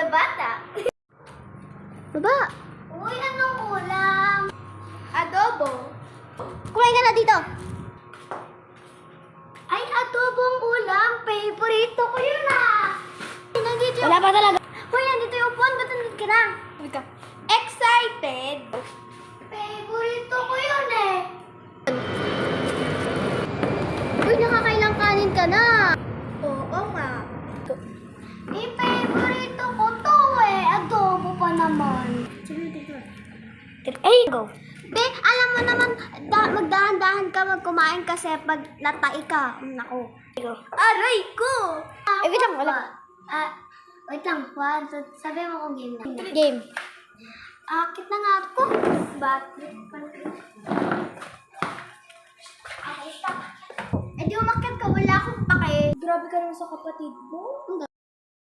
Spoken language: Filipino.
bata. Baba! Uy, anong ulam? Adobo. Kumain ka na dito! Ay, adobong ulam. Favorito ko yun ah. Nandito yung... Wala pa talaga. Hoy, nandito yung upuan. Ba't nandito ka na? Excited? Favorito ko yun eh. Uy, nakakailang kanin ka na! Oo nga. Eh, favorito ko to eh. Adobo pa naman. Ay, go! Be, alam mo naman, magdahan-dahan ka magkumain kasi pag natai ka. Naku. Aray ko! Eh, wait lang, wala. Wait lang, Juan. Sabi mo kung game na. Game. Akit na nga ako. Battery pa na. Okay, stop. Eh, di umakit ka. Wala akong pake. Grabe ka naman sa kapatid mo. Ang